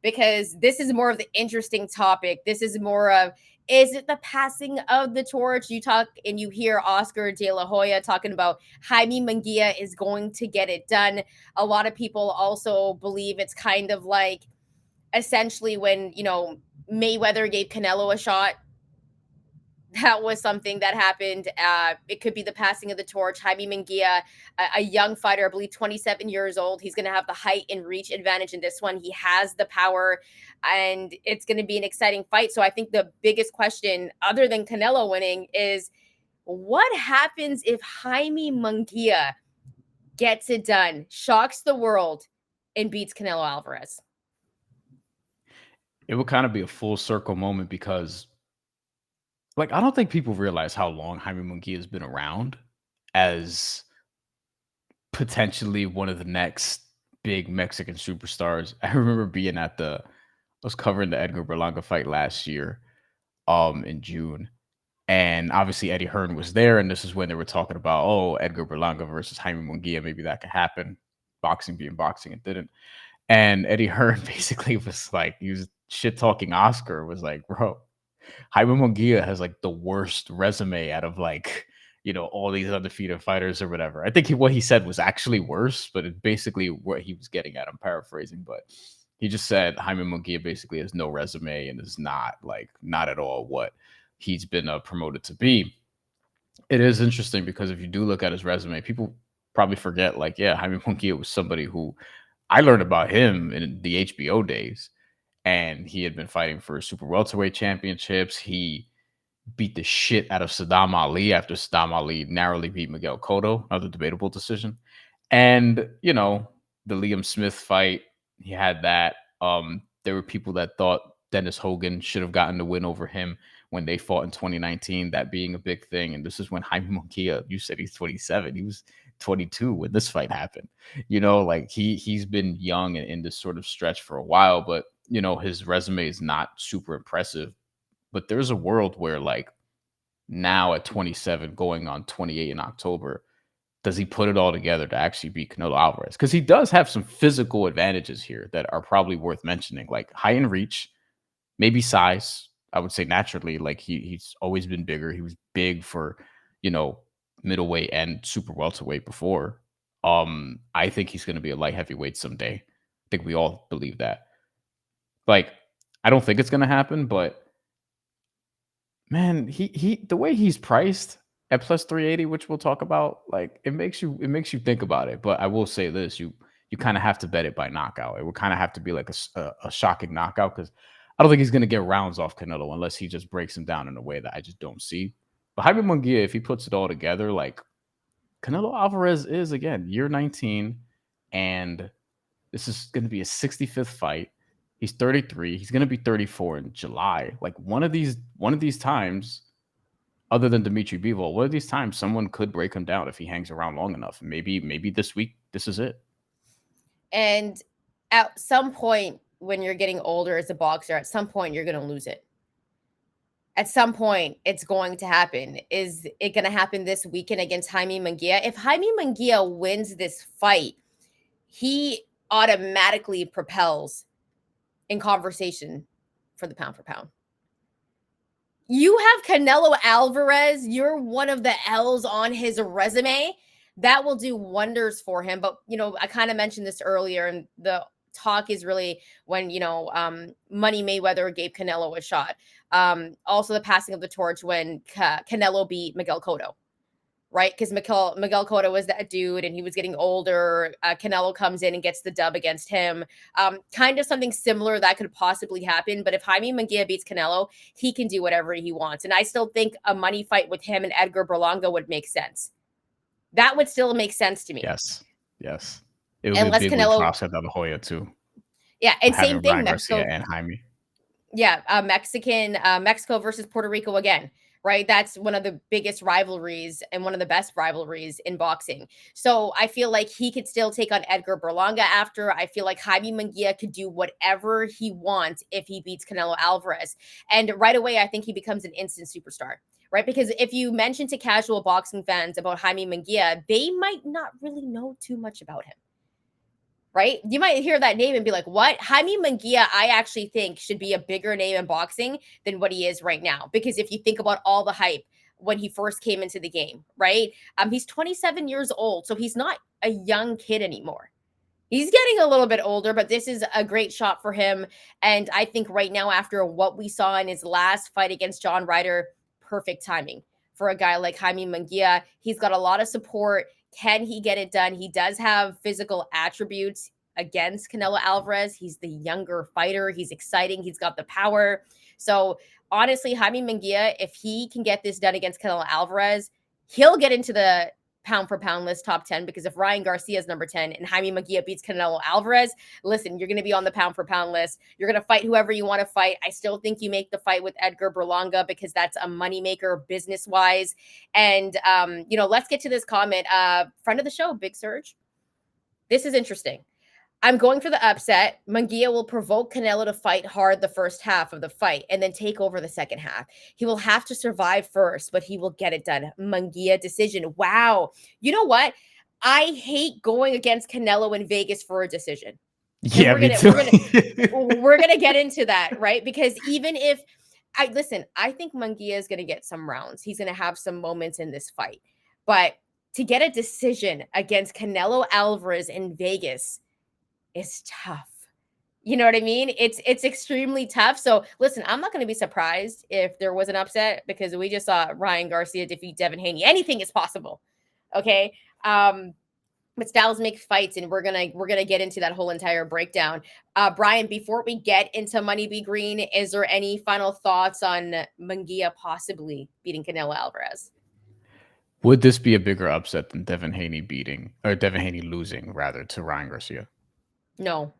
because this is more of the interesting topic. This is more of, is it the passing of the torch? You talk and you hear Oscar De La Hoya talking about Jaime Munguia is going to get it done. A lot of people also believe it's kind of like essentially when, Mayweather gave Canelo a shot. That was something that happened. It could be the passing of the torch. Jaime Munguia, a young fighter, I believe 27 years old. He's going to have the height and reach advantage in this one. He has the power, and it's going to be an exciting fight. So I think the biggest question, other than Canelo winning, is what happens if Jaime Munguia gets it done, shocks the world, and beats Canelo Alvarez? It would kind of be a full circle moment because, like, I don't think people realize how long Jaime Munguia has been around as potentially one of the next big Mexican superstars. I remember being I was covering the Edgar Berlanga fight last year, in June. And obviously Eddie Hearn was there, and this is when they were talking about, oh, Edgar Berlanga versus Jaime Munguia, maybe that could happen. Boxing being boxing, it didn't. And Eddie Hearn basically was like, he was shit talking Oscar, was like, bro, Jaime Munguia has like the worst resume out of like, all these undefeated fighters or whatever. I think what he said was actually worse, but it's basically what he was getting at. I'm paraphrasing, but he just said Jaime Munguia basically has no resume and is not at all what he's been promoted to be. It is interesting because if you do look at his resume, people probably forget, like, yeah, Jaime Munguia was somebody who I learned about him in the HBO days, and he had been fighting for super welterweight championships. He beat the shit out of Saddam Ali after Saddam Ali narrowly beat Miguel Cotto, another debatable decision. And, the Liam Smith fight, he had that. There were people that thought Dennis Hogan should have gotten the win over him when they fought in 2019, that being a big thing. And this is when Jaime Munguia, you said he's 27. He was 22 when this fight happened. Like he's been young and in this sort of stretch for a while, but his resume is not super impressive. But there's a world where, like, now at 27, going on 28 in October, does he put it all together to actually beat Canelo Alvarez? Because he does have some physical advantages here that are probably worth mentioning, like height and reach, maybe size. I would say naturally, like he's always been bigger. He was big for, middleweight and super welterweight before. I think he's going to be a light heavyweight someday. I think we all believe that. Like, I don't think it's going to happen, but man, he the way he's priced at plus 380, which we'll talk about, like it makes you think about it. But I will say this, you kind of have to bet it by knockout. It would kind of have to be like a shocking knockout, because I don't think he's going to get rounds off Canelo unless he just breaks him down in a way that I just don't see. But Jaime Munguia, if he puts it all together, like Canelo Alvarez is, again, year 19, and this is going to be a 65th fight. He's 33. He's going to be 34 in July. Like one of these times, other than Dimitri Bivol, one of these times someone could break him down if he hangs around long enough. Maybe this week, this is it. And at some point when you're getting older as a boxer, at some point you're going to lose it. At some point, it's going to happen. Is it going to happen this weekend against Jaime Munguia? If Jaime Munguia wins this fight, he automatically propels in conversation for the pound for pound. You have Canelo Alvarez. You're one of the L's on his resume. That will do wonders for him. But, I kind of mentioned this earlier, and the talk is really when, Money Mayweather gave Canelo a shot. Also the passing of the torch when Canelo beat Miguel Cotto, right? Because Miguel Cotto was that dude and he was getting older. Canelo comes in and gets the dub against him. Kind of something similar that could possibly happen. But if Jaime Munguia beats Canelo, he can do whatever he wants. And I still think a money fight with him and Edgar Berlanga would make sense. That would still make sense to me. Yes. It would be a big win for Oscar De La Hoya too. Yeah, and same thing, Mexico and Jaime. Yeah, Mexico versus Puerto Rico again, right? That's one of the biggest rivalries and one of the best rivalries in boxing. So I feel like he could still take on Edgar Berlanga after. I feel like Jaime Munguia could do whatever he wants if he beats Canelo Alvarez. And right away, I think he becomes an instant superstar, right? Because if you mention to casual boxing fans about Jaime Munguia, they might not really know too much about him. right? You might hear that name and be like, what? Jaime Munguia, I actually think should be a bigger name in boxing than what he is right now. Because if you think about all the hype when he first came into the game, right? He's 27 years old, so he's not a young kid anymore. He's getting a little bit older, but this is a great shot for him. And I think right now, after what we saw in his last fight against John Ryder, perfect timing for a guy like Jaime Munguia. He's got a lot of support. Can he get it done? He does have physical attributes against Canelo Alvarez. He's the younger fighter. He's exciting. He's got the power. So honestly, Jaime Munguia, if he can get this done against Canelo Alvarez, he'll get into the pound for pound list top 10, because if Ryan Garcia is number 10 and Jaime Munguia beats Canelo Alvarez, listen, you're going to be on the pound for pound list. You're going to fight whoever you want to fight. I still think you make the fight with Edgar Berlanga because that's a moneymaker business wise. And, let's get to this comment. Friend of the show, Big Surge. This is interesting. I'm going for the upset. Munguia will provoke Canelo to fight hard the first half of the fight and then take over the second half. He will have to survive first, but he will get it done. Munguia decision. Wow. You know what? I hate going against Canelo in Vegas for a decision. Yeah, we're gonna get into that, right? Because even if I think Munguia is gonna get some rounds. He's gonna have some moments in this fight, but to get a decision against Canelo Alvarez in Vegas is tough. You know what I mean? It's extremely tough. So listen, I'm not going to be surprised if there was an upset, because we just saw Ryan Garcia defeat Devin Haney. Anything is possible. Okay. But styles make fights, and we're gonna get into that whole entire breakdown. Bryan, before we get into Money Be Green, is there any final thoughts on Munguia possibly beating Canelo Alvarez? Would this be a bigger upset than Devin Haney losing rather to Ryan Garcia? No.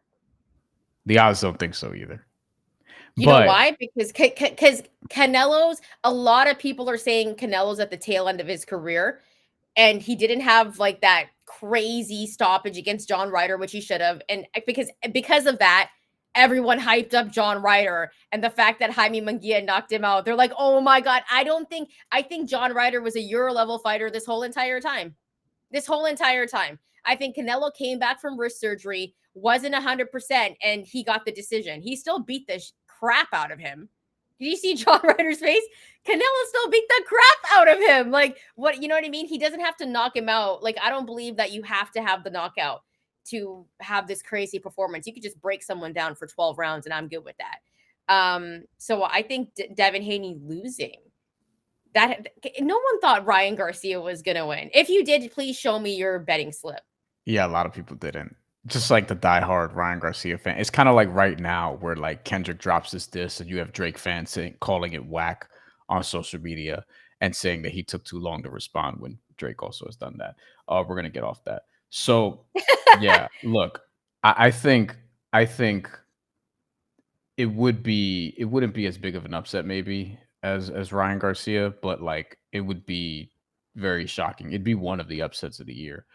The odds don't think so either. You know why? Because Canelo's, a lot of people are saying Canelo's at the tail end of his career, and he didn't have like that crazy stoppage against John Ryder, which he should have. And because of that, everyone hyped up John Ryder, and the fact that Jaime Munguia knocked him out, they're like, oh my God, I think John Ryder was a Euro level fighter this whole entire time. I think Canelo came back from wrist surgery, wasn't 100%, and he got the decision. He still beat the crap out of him. Did you see John Ryder's face? Canelo still beat the crap out of him. Like, what, you know what I mean? He doesn't have to knock him out. Like, I don't believe that you have to have the knockout to have this crazy performance. You could just break someone down for 12 rounds, and I'm good with that. So I think Devin Haney losing, that no one thought Ryan Garcia was going to win. If you did, please show me your betting slip. Yeah, a lot of people didn't. Just like the diehard Ryan Garcia fan. It's kind of like right now where like Kendrick drops this diss and you have Drake fans calling it whack on social media and saying that he took too long to respond when Drake also has done that. We're going to get off that. So yeah, look, I think it wouldn't be as big of an upset maybe as Ryan Garcia, but like it would be very shocking. It'd be one of the upsets of the year.